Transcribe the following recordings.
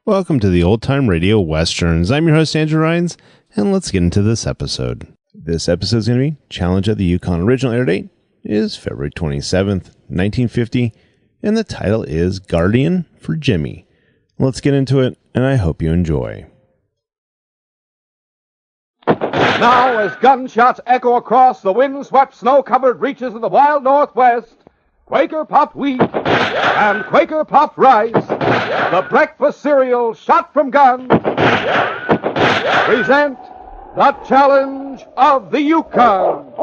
Welcome to the Old Time Radio Westerns. I'm your host, Andrew Rhines, and let's get into this episode. This episode is going to be Challenge of the Yukon. Original air date is February 27th, 1950, and the title is Guardian for Jimmy. Let's get into it, and I hope you enjoy. Now, as gunshots echo across the wind-swept, snow-covered reaches of the wild Northwest, Quaker Puffed Wheat and Quaker Puffed Rice, the breakfast cereal shot from guns, present the Challenge of the Yukon.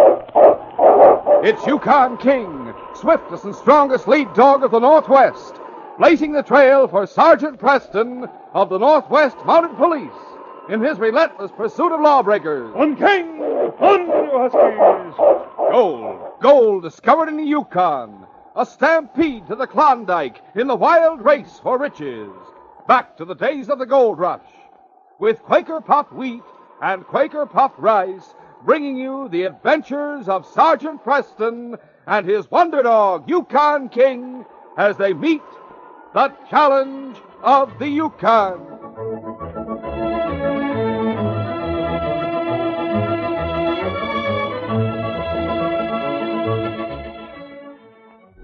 It's Yukon King, swiftest and strongest lead dog of the Northwest, blazing the trail for Sergeant Preston of the Northwest Mounted Police in his relentless pursuit of lawbreakers. On King! On, you Huskies! Gold discovered in the Yukon. A stampede to the Klondike in the wild race for riches. Back to the days of the gold rush. With Quaker Puffed Wheat and Quaker Puffed Rice, bringing you the adventures of Sergeant Preston and his wonder dog, Yukon King, as they meet the Challenge of the Yukon.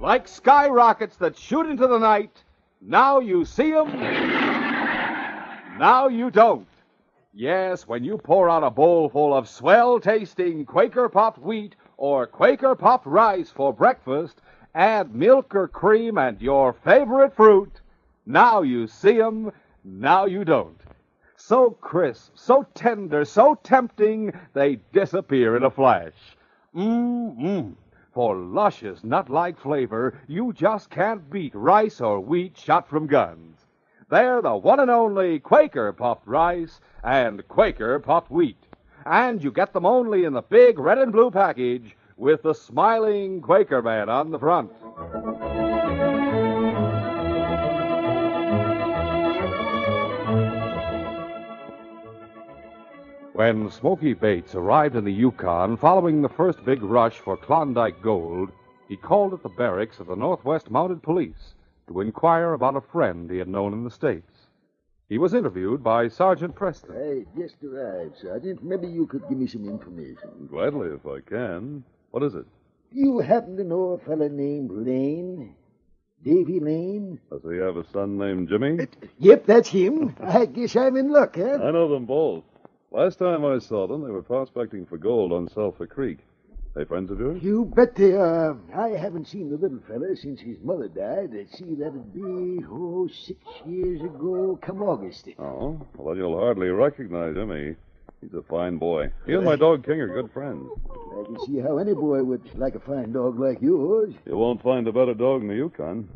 Like skyrockets that shoot into the night, now you see 'em, now you don't. Yes, when you pour out a bowl full of swell-tasting Quaker Puffed Wheat or Quaker Puffed Rice for breakfast, add milk or cream and your favorite fruit, now you see 'em, now you don't. So crisp, so tender, so tempting, they disappear in a flash. For luscious, nut-like flavor, you just can't beat rice or wheat shot from guns. They're the one and only Quaker Puffed Rice and Quaker Puffed Wheat. And you get them only in the big red and blue package with the smiling Quaker man on the front. When Smoky Bates arrived in the Yukon following the first big rush for Klondike gold, he called at the barracks of the Northwest Mounted Police to inquire about a friend he had known in the States. He was interviewed by Sergeant Preston. I just arrived, Sergeant. Maybe you could give me some information. Gladly, if I can. What is it? Do you happen to know a fellow named Lane? Davy Lane? Does he have a son named Jimmy? Yep, that's him. I guess I'm in luck, huh? I know them both. Last time I saw them, they were prospecting for gold on Sulphur Creek. They friends of yours? You bet they are. I haven't seen the little fella since his mother died. Let's see, that'd be, 6 years ago, come August. Oh, well, then you'll hardly recognize him. He's a fine boy. He and my dog King are good friends. I can see how any boy would like a fine dog like yours. You won't find a better dog in the Yukon.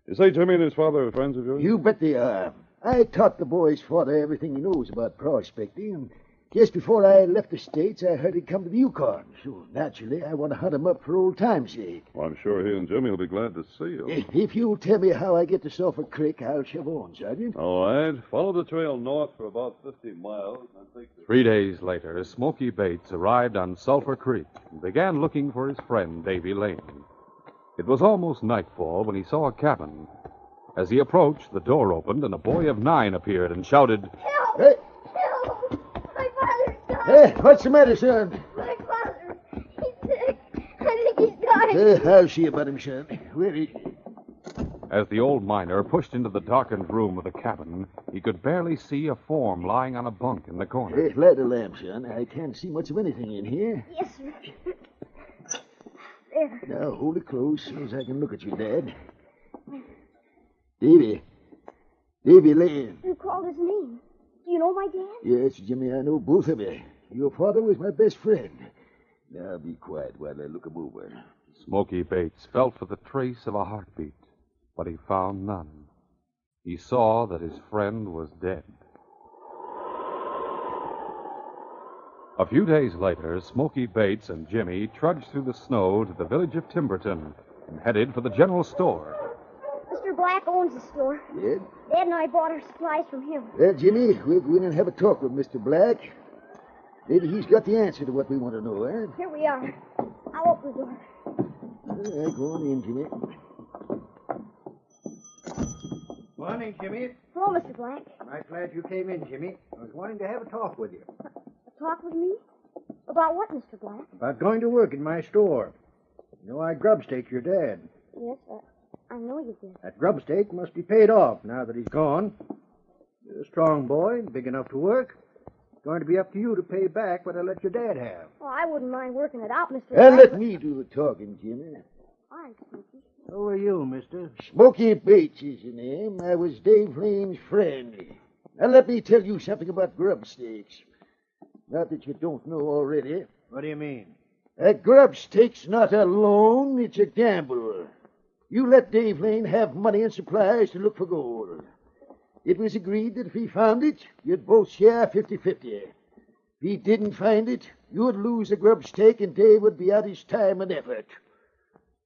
You say Jimmy and his father are friends of yours? You bet they are. I taught the boy's father everything he knows about prospecting, and just before I left the States, I heard he'd come to the Yukon. So, naturally, I want to hunt him up for old time's sake. Well, I'm sure he and Jimmy will be glad to see you. If you'll tell me how I get to Sulphur Creek, I'll shove on, Sergeant. All right. Follow the trail north for about 50 miles. And take the... 3 days later, Smoky Bates arrived on Sulphur Creek and began looking for his friend, Davy Lane. It was almost nightfall when he saw a cabin. As he approached, the door opened and a boy of 9 appeared and shouted, Help! Hey. Help! My father's dying! Hey, what's the matter, son? My father, he's sick. I think he's dying. I'll see about him, son. Where is he? As the old miner pushed into the darkened room of the cabin, he could barely see a form lying on a bunk in the corner. Hey, light a lamp, son. I can't see much of anything in here. Yes, sir. There. Now, hold it close so as I can look at you, Dad. Davy Lane. You called his name. Do you know my dad? Yes, Jimmy, I know both of you. Your father was my best friend. Now, be quiet while I look him over. Smoky Bates felt for the trace of a heartbeat, but he found none. He saw that his friend was dead. A few days later, Smoky Bates and Jimmy trudged through the snow to the village of Timberton and headed for the general store. Mr. Black owns the store. Yeah? Dad and I bought our supplies from him. Well, Jimmy, we'll go in and have a talk with Mr. Black. Maybe he's got the answer to what we want to know, eh? Here we are. I'll open the door. All right, go on in, Jimmy. Morning, Jimmy. Hello, Mr. Black. I'm glad you came in, Jimmy. I was wanting to have a talk with you. Talk with me? About what, Mr. Black? About going to work in my store. You know, I grubstaked your dad. Yes, I know you did. That grubstake must be paid off now that he's gone. You're a strong boy, big enough to work. It's going to be up to you to pay back what I let your dad have. Oh, I wouldn't mind working it out, Mr. And Black. let me do the talking, Jimmy. All right, Smoky. Who are you, mister? Smoky Bates is your name. I was Dave Lane's friend. Now let me tell you something about grubstakes. Not that you don't know already. What do you mean? A grubstake's not a loan, it's a gamble. You let Dave Lane have money and supplies to look for gold. It was agreed that if he found it, you'd both share 50-50. If he didn't find it, you'd lose the grubstake and Dave would be out his time and effort.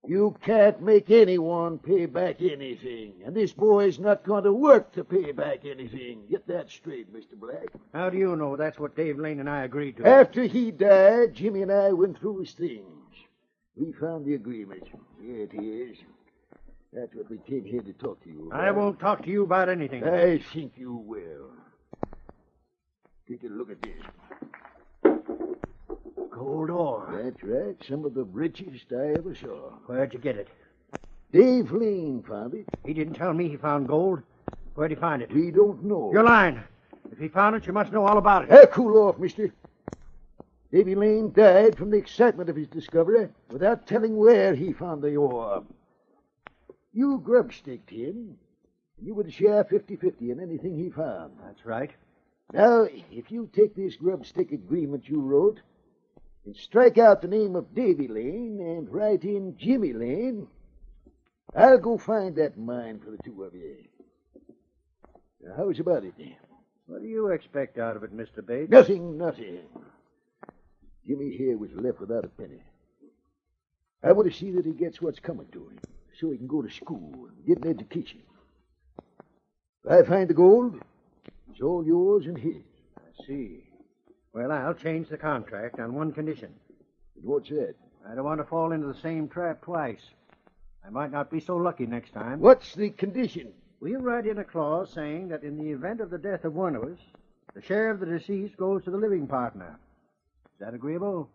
You can't make anyone pay back anything, and this boy's not going to work to pay back anything. Get that straight, Mr. Black. How do you know that's what Dave Lane and I agreed to? After he died, Jimmy and I went through his things. We found the agreement. Here it is. That's what we came here to talk to you about. I won't talk to you about anything. I think you will. Take a look at this. Gold ore. That's right. Some of the richest I ever saw. Where'd you get it? Dave Lane found it. He didn't tell me he found gold. Where'd he find it? We don't know. You're lying. If he found it, you must know all about it. Hey, cool off, mister. Davy Lane died from the excitement of his discovery without telling where he found the ore. You grubstaked him, and you would share 50-50 in anything he found. That's right. Now, if you take this grubstake agreement you wrote and strike out the name of Davy Lane and write in Jimmy Lane, I'll go find that mine for the two of you. Now, how's about it? What do you expect out of it, Mr. Bates? Nothing. Jimmy here was left without a penny. I want to see that he gets what's coming to him, so he can go to school and get an education. If I find the gold, it's all yours and his. I see. Well, I'll change the contract on one condition. And what's that? I don't want to fall into the same trap twice. I might not be so lucky next time. What's the condition? We'll write in a clause saying that in the event of the death of one of us, the share of the deceased goes to the living partner. Is that agreeable?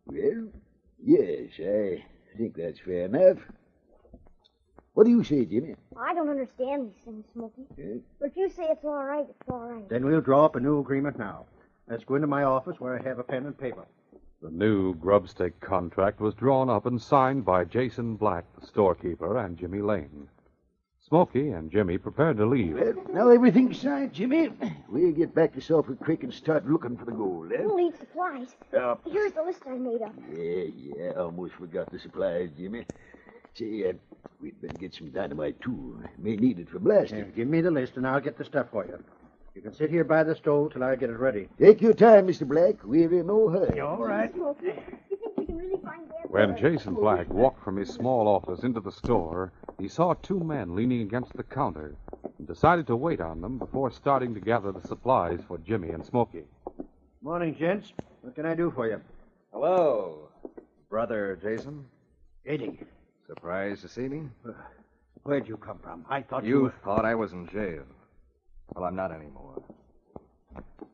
Well, yes, I think that's fair enough. What do you say, Jimmy? I don't understand these things, Smoky. Yes? But if you say it's all right, it's all right. Then we'll draw up a new agreement now. Let's go into my office where I have a pen and paper. The new grubstake contract was drawn up and signed by Jason Black, the storekeeper, and Jimmy Lane. Smoky and Jimmy prepared to leave. Well, now everything's signed, Jimmy. We'll get back to Sulphur Creek and start looking for the gold, eh? We'll need supplies. Here's the list I made up. Yeah, almost forgot the supplies, Jimmy. Say, we'd better get some dynamite, too. May need it for blasting. Here, give me the list and I'll get the stuff for you. You can sit here by the stove till I get it ready. Take your time, Mr. Black. We're in no hurry. All right. Smoky, you think we can really find Dad? When Jason Black walked from his small office into the store, he saw two men leaning against the counter and decided to wait on them before starting to gather the supplies for Jimmy and Smoky. Morning, gents. What can I do for you? Hello, Brother Jason. Eddie, Surprised to see me? where'd you come from? I thought You thought I was in jail. Well, I'm not anymore.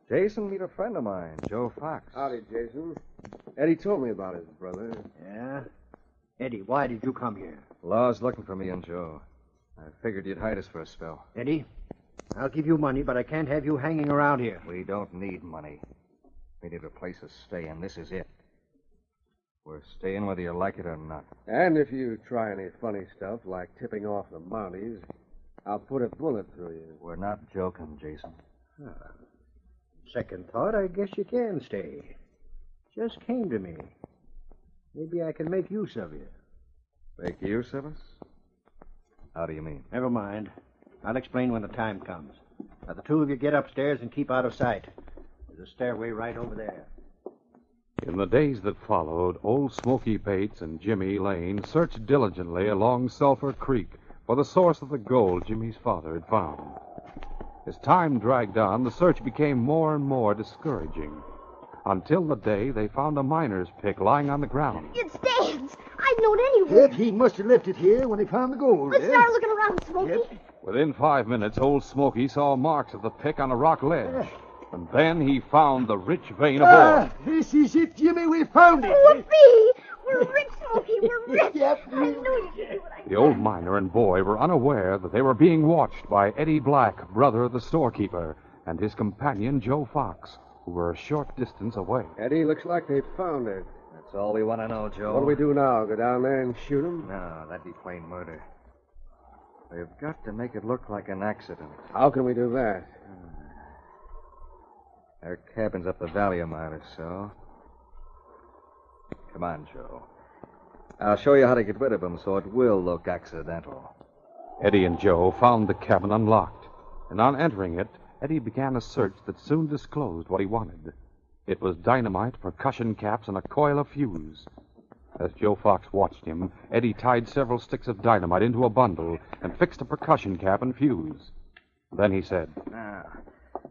Jason, meet a friend of mine, Joe Fox. Howdy, Jason. Eddie told me about his brother. Yeah? Eddie, why did you come here? Law's looking for me and Joe. I figured you'd hide us for a spell. Eddie, I'll give you money, but I can't have you hanging around here. We don't need money. We need a place to stay, and this is it. We're staying whether you like it or not. And if you try any funny stuff, like tipping off the Mounties, I'll put a bullet through you. We're not joking, Jason. Second thought, I guess you can stay. Just came to me. Maybe I can make use of you. Make use of us? How do you mean? Never mind. I'll explain when the time comes. Now, the two of you get upstairs and keep out of sight. There's a stairway right over there. In the days that followed, old Smoky Bates and Jimmy Lane searched diligently along Sulphur Creek for the source of the gold Jimmy's father had found. As time dragged on, the search became more and more discouraging, until the day they found a miner's pick lying on the ground. It's Dad's. I'd know it anywhere. Yep, he must have left it here when he found the gold. Let's start looking around, Smoky. Yep. Within 5 minutes, old Smoky saw marks of the pick on a rock ledge. And then he found the rich vein of ore. This is it, Jimmy. We found it. Whoopee! We're rich, Smoky. We're rich. Yep. I knew you could do it. The old miner and boy were unaware that they were being watched by Eddie Black, brother of the storekeeper, and his companion, Joe Fox, who were a short distance away. Eddie, looks like they found it. That's all we want to know, Joe. What do we do now? Go down there and shoot him? No, that'd be plain murder. We've got to make it look like an accident. How can we do that? Our cabin's up the valley a mile or so. Come on, Joe. I'll show you how to get rid of him so it will look accidental. Eddie and Joe found the cabin unlocked, and on entering it, Eddie began a search that soon disclosed what he wanted. It was dynamite, percussion caps, and a coil of fuse. As Joe Fox watched him, Eddie tied several sticks of dynamite into a bundle and fixed a percussion cap and fuse. Then he said, Now,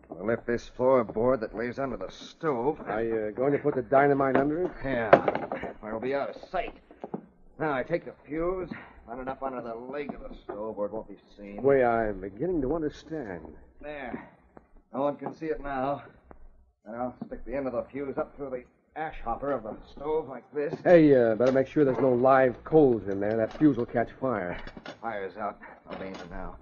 we'll lift this floorboard that lays under the stove. Are you going to put the dynamite under it? Yeah, where it'll be out of sight. Now, I take the fuse, run it up under the leg of the stove where it won't be seen. Wait, I'm beginning to understand. There. No one can see it now. And I'll stick the end of the fuse up through the ash hopper of the stove like this. Hey, better make sure there's no live coals in there. That fuse will catch fire. Fire's out. No danger now.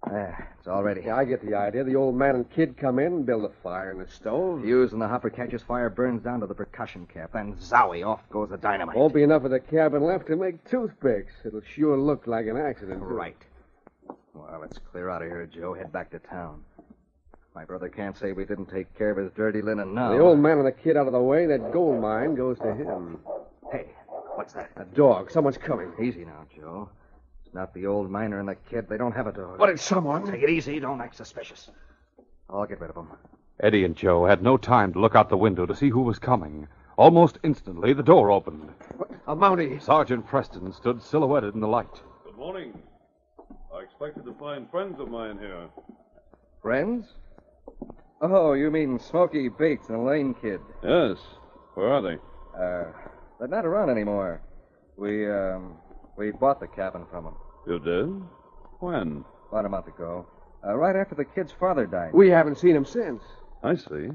There, it's all ready. Yeah, I get the idea. The old man and kid come in and build a fire in the stove. Fuse in the hopper catches fire, burns down to the percussion cap. Then, zowie, off goes the dynamite. Won't be enough of the cabin left to make toothpicks. It'll sure look like an accident. too. Right. Well, let's clear out of here, Joe. Head back to town. My brother can't say we didn't take care of his dirty linen now. The old man and the kid out of the way, that gold mine goes to him. Hey, what's that? A dog. Someone's coming. Easy now, Joe. It's not the old miner and the kid. They don't have a dog. But it's someone. Take it easy. Don't act suspicious. I'll get rid of him. Eddie and Joe had no time to look out the window to see who was coming. Almost instantly, the door opened. A Mountie. Sergeant Preston stood silhouetted in the light. Good morning. I expected to find friends of mine here. Friends? Oh, you mean Smoky Bates and the Lane Kid. Yes. Where are they? They're not around anymore. We bought the cabin from them You did? When? about a month ago. Right after the kid's father died. We haven't seen him since. I see.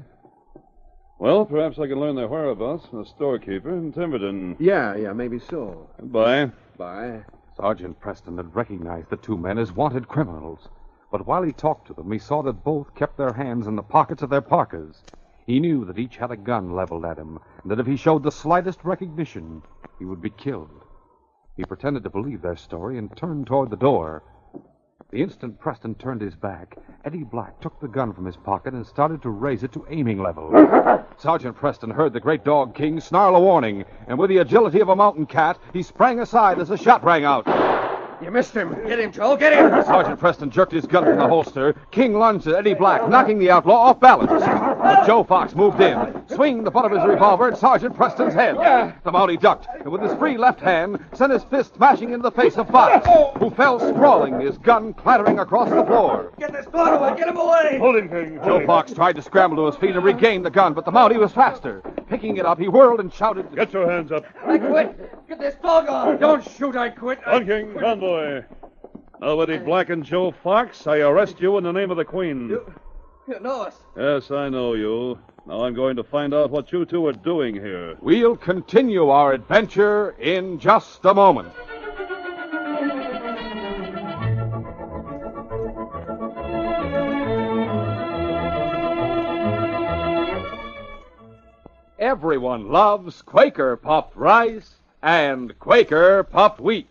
Well, perhaps I can learn their whereabouts from the storekeeper in Timberton. Yeah, maybe so. Goodbye. Bye. Sergeant Preston had recognized the two men as wanted criminals. But while he talked to them, he saw that both kept their hands in the pockets of their parkas. He knew that each had a gun leveled at him, and that if he showed the slightest recognition, he would be killed. He pretended to believe their story and turned toward the door. The instant Preston turned his back, Eddie Black took the gun from his pocket and started to raise it to aiming level. Sergeant Preston heard the great dog King snarl a warning, and with the agility of a mountain cat, he sprang aside as the shot rang out. You missed him. Get him, Joe. Get him. Sergeant Preston jerked his gun from the holster. King lunged at Eddie Black, knocking the outlaw off balance. But Joe Fox moved in, swinging the butt of his revolver at Sergeant Preston's head. The Mountie ducked, and with his free left hand, sent his fist smashing into the face of Fox, who fell sprawling, his gun clattering across the floor. Get this blood away. Get him away. Hold him, King. Joe Fox tried to scramble to his feet and regain the gun, but the Mountie was faster. Picking it up, he whirled and shouted, Get your hands up. I quit. Get this dog on. Don't shoot, I quit. On, King. Convoy. Now, Eddie Black and Joe Fox, I arrest you in the name of the Queen. You know us. Yes, I know you. Now I'm going to find out what you two are doing here. We'll continue our adventure in just a moment. Everyone loves Quaker puffed rice and Quaker puffed wheat.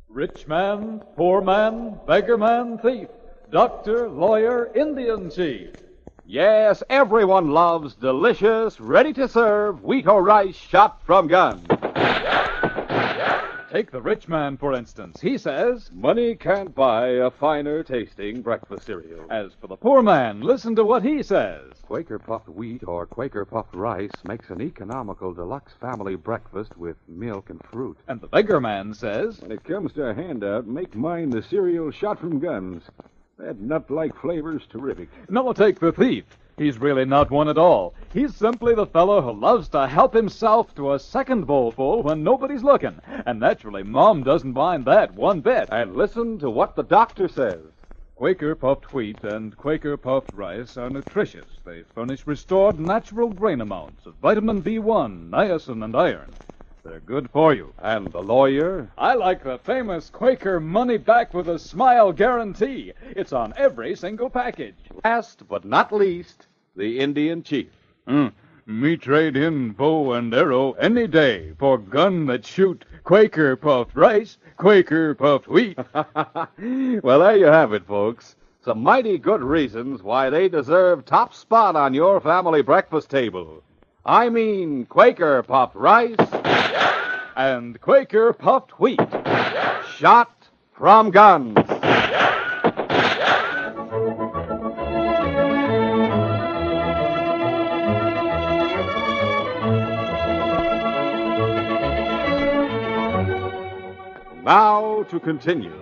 Rich man, poor man, beggar man, thief, doctor, lawyer, Indian chief. Yes, everyone loves delicious, ready-to-serve wheat or rice shot from guns. Take the rich man, for instance. He says, Money can't buy a finer-tasting breakfast cereal. as for the poor man, listen to what he says. Quaker puffed wheat or Quaker puffed rice makes an economical deluxe family breakfast with milk and fruit. And the beggar man says, When it comes to a handout, make mine the cereal shot from guns. That nut-like flavor's terrific. no, take the thief. He's really not one at all. He's simply the fellow who loves to help himself to a second bowlful when nobody's looking. And naturally, Mom doesn't mind that one bit. And listen to what the doctor says. Quaker puffed wheat and Quaker puffed rice are nutritious. They furnish restored natural grain amounts of vitamin B1, niacin, and iron. They're good for you. And the lawyer? I like the famous Quaker money back with a smile guarantee. It's on every single package. Last but not least, the Indian chief. Me trade in bow and arrow any day for gun that shoot Quaker puffed rice, Quaker puffed wheat. Well, there you have it, folks. Some mighty good reasons why they deserve top spot on your family breakfast table. I mean Quaker puffed rice And Quaker puffed wheat. shot from guns. Now to continue.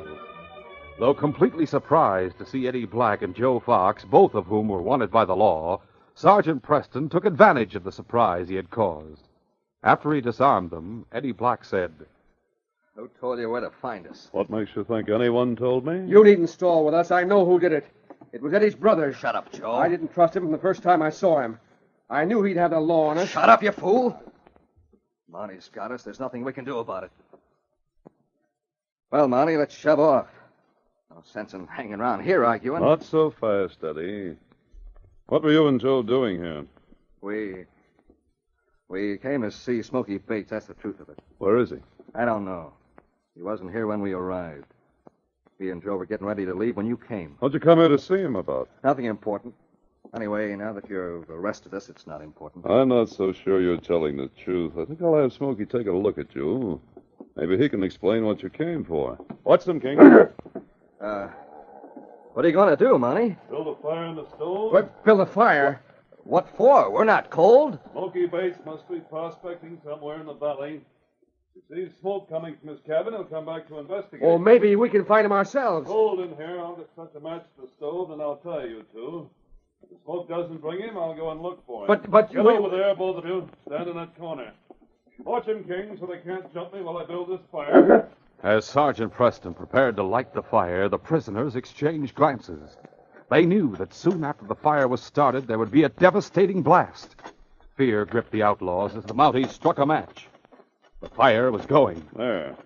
Though completely surprised to see Eddie Black and Joe Fox, both of whom were wanted by the law, Sergeant Preston took advantage of the surprise he had caused. After he disarmed them, Eddie Black said, Who told you where to find us? What makes you think anyone told me? You needn't stall with us. I know who did it. It was Eddie's brother. Shut up, Joe. I didn't trust him from the first time I saw him. I knew he'd have the law on us. Shut up, you fool. Monty's got us. There's nothing we can do about it. Well, Monty, let's shove off. No sense in hanging around here arguing. Not so fast, Eddie. What were you and Joe doing here? We came to see Smoky Bates. That's the truth of it. Where is he? I don't know. He wasn't here when we arrived. He and Joe were getting ready to leave when you came. What'd you come here to see him about? Nothing important. Anyway, now that you've arrested us, it's not important. I'm not so sure you're telling the truth. I think I'll have Smoky take a look at you. Maybe he can explain what you came for. Watch them, King. What are you going to do, Monty? Build a fire in the stove? What? Build a fire? What for? We're not cold. Smoky Bates must be prospecting somewhere in the valley. If he sees smoke coming from his cabin, he'll come back to investigate. Or maybe we can find him ourselves. Hold in here. I'll just touch a match to the stove, and I'll tie you two. If the smoke doesn't bring him, I'll go and look for him. But Get over there, both of you. Stand in that corner. Watch him, King, so they can't jump me while I build this fire. As Sergeant Preston prepared to light the fire, the prisoners exchanged glances. They knew that soon after the fire was started, there would be a devastating blast. Fear gripped the outlaws as the Mountie struck a match. The fire was going. There.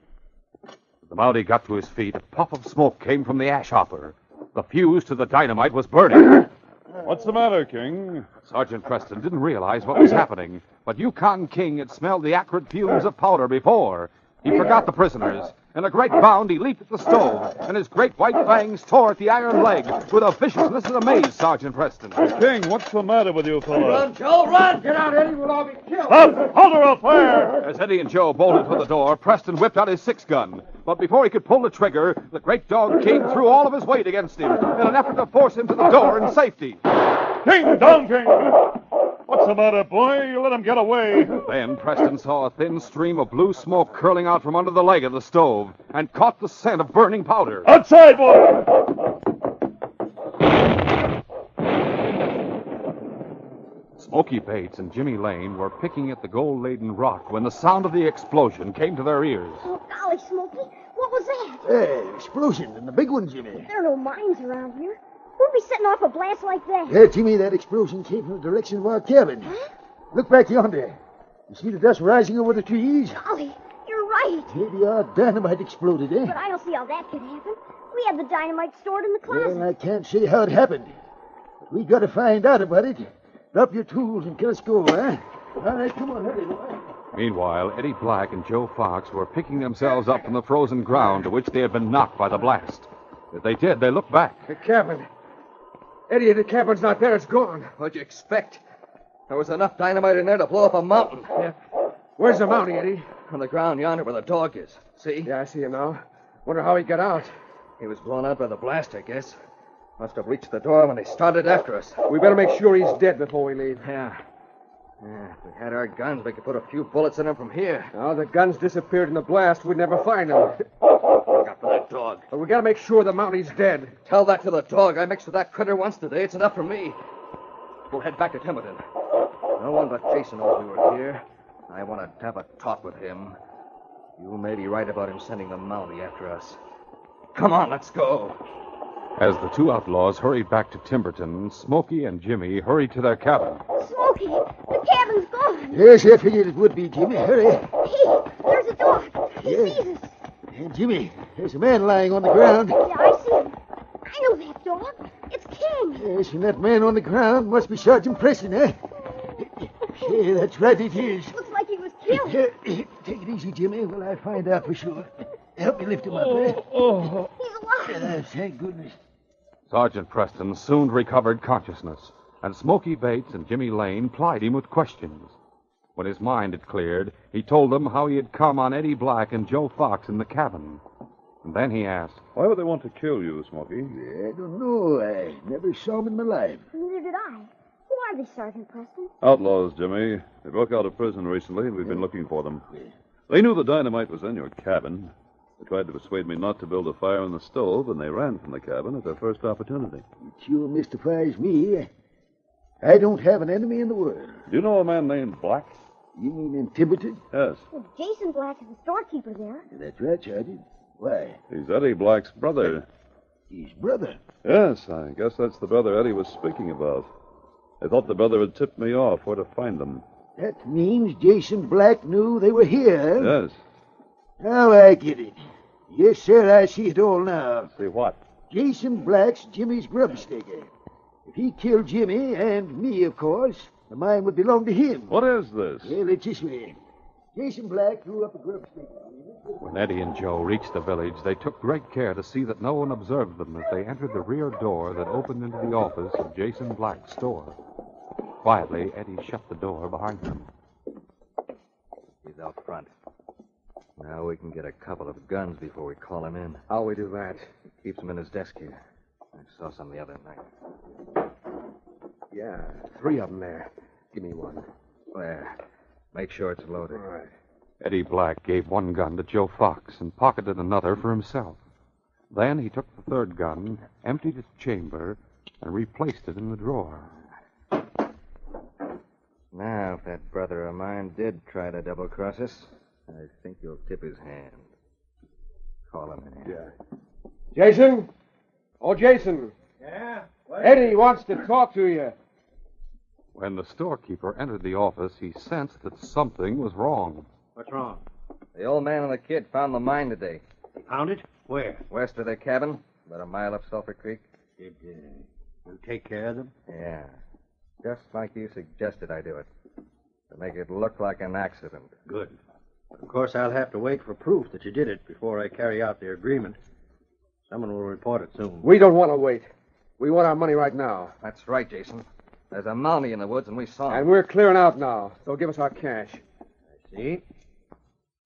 As the Mountie got to his feet, a puff of smoke came from the ash hopper. The fuse to the dynamite was burning. What's the matter, King? Sergeant Preston didn't realize what was happening, but Yukon King had smelled the acrid fumes of powder before. He forgot the prisoners. In a great bound, he leaped at the stove, and his great white fangs tore at the iron leg with a viciousness that amazed Sergeant Preston. King, what's the matter with you fellows? Run, Joe, run! Get out, Eddie. We'll all be killed. Stop! Hold her, I'll fire! As Eddie and Joe bolted for the door, Preston whipped out his 6-gun. But before he could pull the trigger, the great dog King threw all of his weight against him in an effort to force him to the door in safety. King, down, King! What's the matter, boy? You let him get away. Then Preston saw a thin stream of blue smoke curling out from under the leg of the stove and caught the scent of burning powder. Outside, boy! Smoky Bates and Jimmy Lane were picking at the gold-laden rock when the sound of the explosion came to their ears. Oh, golly, Smoky. What was that? Explosion, and the big one, Jimmy. There are no mines around here. Who'd be setting off a blast like that? Yeah, Jimmy, that explosion came from the direction of our cabin. Huh? Look back yonder. You see the dust rising over the trees? Golly, you're right. Maybe our dynamite exploded, eh? But I don't see how that could happen. We had the dynamite stored in the closet. Well, I can't say how it happened. But we got to find out about it. Drop your tools and let us go, eh? All right, come on, hurry, boy. Meanwhile, Eddie Black and Joe Fox were picking themselves up from the frozen ground to which they had been knocked by the blast. As they did, they looked back. The cabin. Eddie, the cabin's not there. It's gone. What'd you expect? There was enough dynamite in there to blow up a mountain. Yeah. Where's the Mountie, Eddie? On the ground yonder where the dog is. See? Yeah, I see him now. Wonder how he got out. He was blown out by the blast, I guess. Must have reached the door when they started after us. We better make sure he's dead before we leave. Yeah, if we had our guns, we could put a few bullets in him from here. Now, the guns disappeared in the blast. We'd never find them. Look out for that dog. But we gotta make sure the Mountie's dead. Tell that to the dog. I mixed with that critter once today. It's enough for me. We'll head back to Timberton. No one but Jason knows we were here. I want to have a talk with him. You may be right about him sending the Mountie after us. Come on, let's go. As the two outlaws hurried back to Timberton, Smoky and Jimmy hurried to their cabin. Smoky, the cabin's gone. Yes, I figured it would be, Jimmy. Hurry. Hey, there's a dog. He Yeah. sees us. And Jimmy, there's a man lying on the ground. Yeah, I see him. I know that dog. It's King. Yes, and that man on the ground must be Sergeant Preston, eh? Yeah, that's right, it is. Looks like he was killed. Take it easy, Jimmy, while I find out for sure. Help me lift him up, eh? He's alive. Thank goodness. Sergeant Preston soon recovered consciousness, and Smoky Bates and Jimmy Lane plied him with questions. When his mind had cleared, he told them how he had come on Eddie Black and Joe Fox in the cabin. And then he asked, Why would they want to kill you, Smoky? I don't know. I never saw him in my life. Neither did I. Who are they, Sergeant Preston? Outlaws, Jimmy. They broke out of prison recently, and we've been looking for them. They knew the dynamite was in your cabin. They tried to persuade me not to build a fire in the stove, and they ran from the cabin at their first opportunity. It sure mystifies me. I don't have an enemy in the world. Do you know a man named Black? You mean in Timberton? Yes. Well, Jason Black is the storekeeper there. That's right, Sergeant. Why? He's Eddie Black's brother. His brother. Yes, I guess that's the brother Eddie was speaking about. I thought the brother had tipped me off where to find them. That means Jason Black knew they were here. Yes. Now I get it. Yes, sir, I see it all now. See what? Jason Black's Jimmy's grubstaker. If he killed Jimmy, and me, of course, the mine would belong to him. What is this? Well, it's this way. Jason Black threw up a grubstaker. When Eddie and Joe reached the village, they took great care to see that no one observed them as they entered the rear door that opened into the office of Jason Black's store. Quietly, Eddie shut the door behind them. He's out front. Now we can get a couple of guns before we call him in. How'll we do that? He keeps them in his desk here. I saw some the other night. Yeah, 3 of them there. Give me one. Where? Make sure it's loaded. All right. Eddie Black gave one gun to Joe Fox and pocketed another for himself. Then he took the third gun, emptied its chamber, and replaced it in the drawer. Now, if that brother of mine did try to double-cross us, I think you'll tip his hand. Call him in here. Yeah. Jason? Oh, Jason. Yeah? Eddie wants to talk to you. When the storekeeper entered the office, he sensed that something was wrong. What's wrong? The old man and the kid found the mine today. You found it? Where? West of their cabin, about a mile up Sulphur Creek. Did you take care of them? Yeah. Just like you suggested I do it. To make it look like an accident. Good. Of course, I'll have to wait for proof that you did it before I carry out the agreement. Someone will report it soon. We don't want to wait. We want our money right now. That's right, Jason. There's a Mountie in the woods, and we saw him. And we're clearing out now, so give us our cash. I see.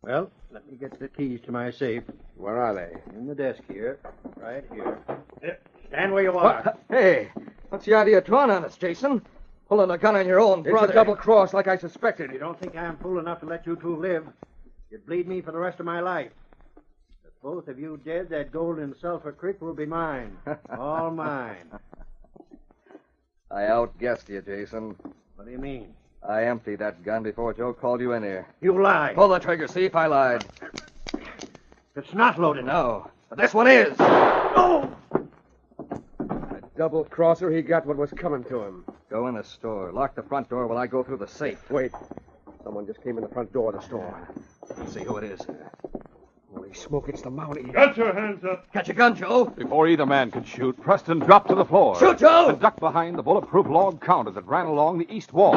Well, let me get the keys to my safe. Where are they? In the desk here. Right here. Stand where you are. What? Hey, what's the idea of drawing on us, Jason? Pulling a gun on your own brother. It's a double cross like I suspected. You don't think I'm fool enough to let you two live? You'd bleed me for the rest of my life. If both of you dead, that gold in Sulphur Creek will be mine. All mine. I outguessed you, Jason. What do you mean? I emptied that gun before Joe called you in here. You lied. Pull the trigger, see if I lied. It's not loaded. No, but this one is. Oh! A double crosser, he got what was coming to him. Go in the store. Lock the front door while I go through the safe. Wait. Someone just came in the front door of the store. Let's see who it is. Holy smoke, it's the Mountie. Get your hands up. Catch a gun, Joe. Before either man could shoot, Preston dropped to the floor. Shoot, Joe! And ducked behind the bulletproof log counter that ran along the east wall.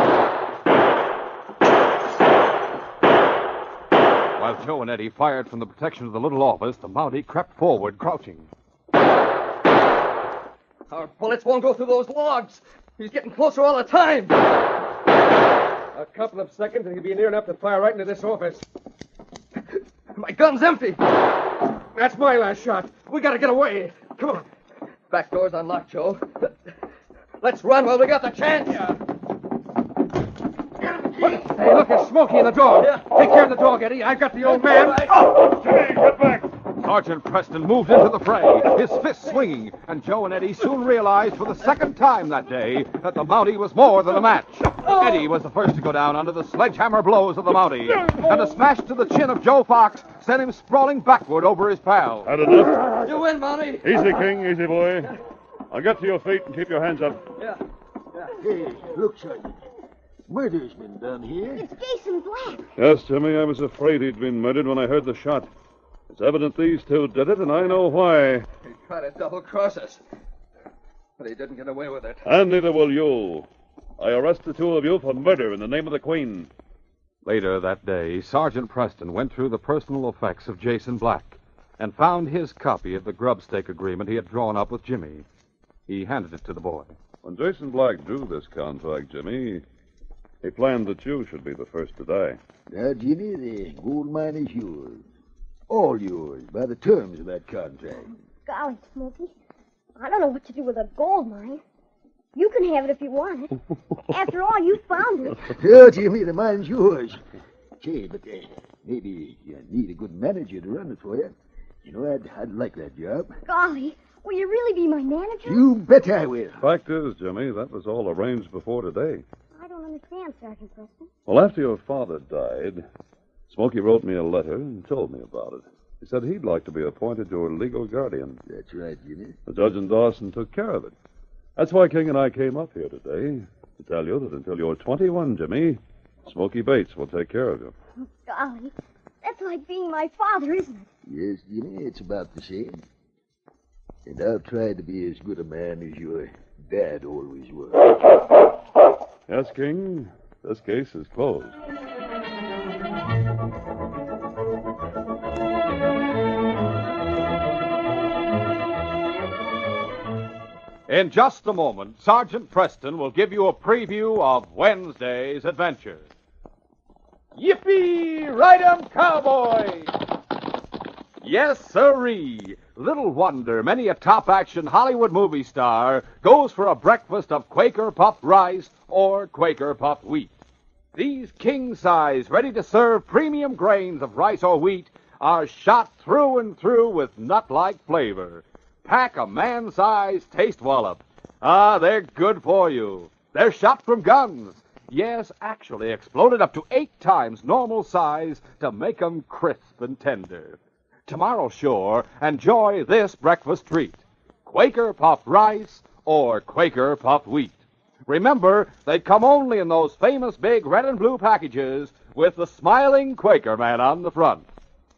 While Joe and Eddie fired from the protection of the little office, the Mountie crept forward, crouching. Our bullets won't go through those logs. He's getting closer all the time. A couple of seconds and he'll be near enough to fire right into this office. My gun's empty. That's my last shot. We gotta get away. Come on. Back door's unlocked, Joe. Let's run while we got the chance. Hey, look, there's Smokey in the dog. Yeah. Take care of the dog, Eddie. I've got the old man. Oh, Jimmy, get back. Sergeant Preston moved into the fray, his fists swinging, and Joe and Eddie soon realized for the second time that day that the Mountie was more than a match. Eddie was the first to go down under the sledgehammer blows of the Mountie, and a smash to the chin of Joe Fox sent him sprawling backward over his pal. Had enough? You win, Mountie. Easy, King. Easy, boy. Now get to your feet and keep your hands up. Yeah. Hey, look, Sergeant. Murder's been done here. It's Jason Black. Yes, Jimmy, I was afraid he'd been murdered when I heard the shot. It's evident these two did it, and I know why. He tried to double-cross us, but he didn't get away with it. And neither will you. I arrest the two of you for murder in the name of the Queen. Later that day, Sergeant Preston went through the personal effects of Jason Black and found his copy of the grubstake agreement he had drawn up with Jimmy. He handed it to the boy. When Jason Black drew this contract, Jimmy, he planned that you should be the first to die. Now, Jimmy, the gold mine is yours. All yours by the terms of that contract. Golly, Smoky. I don't know what to do with a gold mine. You can have it if you want it. After all, you found it. Oh, Jimmy, the mine's yours. Say, but maybe you need a good manager to run it for you. You know, I'd like that job. Golly, will you really be my manager? You bet I will. Fact is, Jimmy, that was all arranged before today. I don't understand, Sergeant Preston. Well, after your father died, Smokey wrote me a letter and told me about it. He said he'd like to be appointed your legal guardian. That's right, Jimmy. The judge and Dawson took care of it. That's why King and I came up here today, to tell you that until you're 21, Jimmy, Smokey Bates will take care of you. Oh, golly, that's like being my father, isn't it? Yes, Jimmy, it's about the same. And I'll try to be as good a man as your dad always was. Yes, King, this case is closed. In just a moment, Sergeant Preston will give you a preview of Wednesday's adventure. Yippee! Ride 'em, cowboy! Yes, sirree. Little wonder many a top-action Hollywood movie star goes for a breakfast of Quaker puffed rice or Quaker puffed wheat. These king-size, ready-to-serve premium grains of rice or wheat are shot through and through with nut-like flavor. Pack a man-sized taste wallop. They're good for you. They're shot from guns. Yes, actually exploded up to 8 times normal size to make 'em crisp and tender. Tomorrow, sure, enjoy this breakfast treat. Quaker puffed rice or Quaker puffed wheat. Remember, they come only in those famous big red and blue packages with the smiling Quaker man on the front.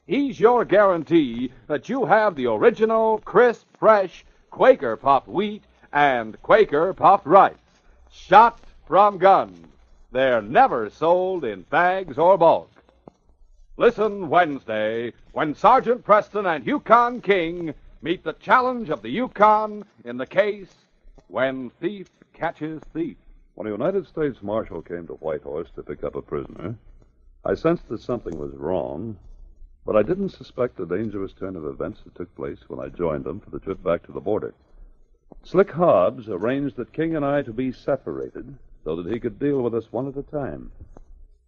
He's your guarantee that you have the original, crisp, fresh Quaker puffed wheat and Quaker puffed rice. Shot from guns. They're never sold in bags or bulk. Listen Wednesday when Sergeant Preston and Yukon King meet the challenge of the Yukon in the case When Thief Catches Thief. When a United States Marshal came to Whitehorse to pick up a prisoner, I sensed that something was wrong, but I didn't suspect the dangerous turn of events that took place when I joined them for the trip back to the border. Slick Hobbs arranged that King and I to be separated so that he could deal with us one at a time.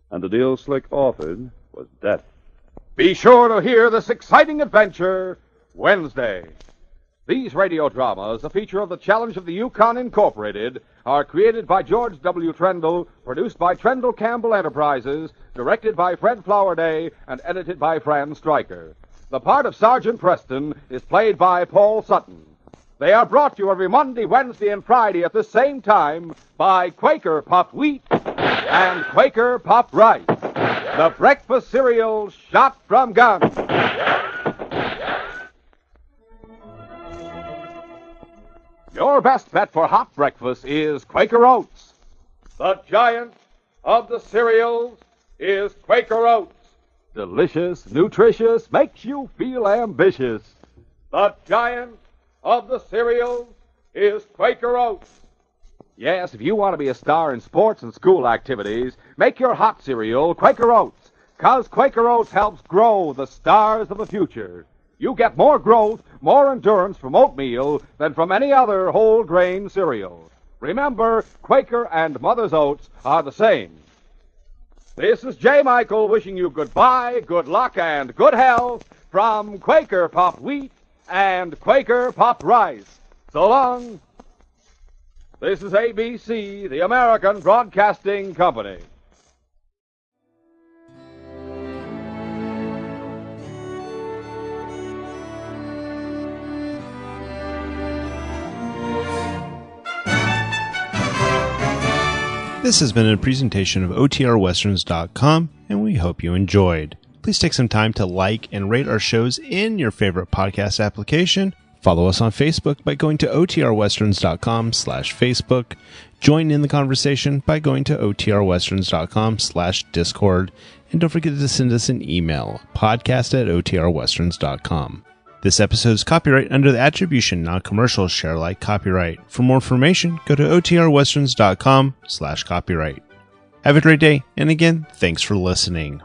And the deal Slick offered was death. Be sure to hear this exciting adventure Wednesday. These radio dramas, a feature of the Challenge of the Yukon Incorporated, are created by George W. Trendle, produced by Trendle Campbell Enterprises, directed by Fred Flowerday, and edited by Fran Stryker. The part of Sergeant Preston is played by Paul Sutton. They are brought to you every Monday, Wednesday, and Friday at the same time by Quaker Puffed Wheat and Quaker Puffed Rice, the breakfast cereal shot from guns. Your best bet for hot breakfast is Quaker Oats. The giant of the cereals is Quaker Oats. Delicious, nutritious, makes you feel ambitious. The giant of the cereals is Quaker Oats. Yes, if you want to be a star in sports and school activities, make your hot cereal Quaker Oats, 'cause Quaker Oats helps grow the stars of the future. You get more growth, more endurance from oatmeal than from any other whole grain cereal. Remember, Quaker and Mother's Oats are the same. This is J. Michael wishing you goodbye, good luck, and good health from Quaker Puffed Wheat and Quaker Puffed Rice. So long. This is ABC, the American Broadcasting Company. This has been a presentation of OTRWesterns.com, and we hope you enjoyed. Please take some time to like and rate our shows in your favorite podcast application. Follow us on Facebook by going to OTRWesterns.com/Facebook. Join in the conversation by going to OTRWesterns.com/Discord. And don't forget to send us an email, podcast@OTRWesterns.com. This episode is copyright under the Attribution Non-Commercial Share Alike copyright. For more information, go to OTRWesterns.com/copyright. Have a great day, and again, thanks for listening.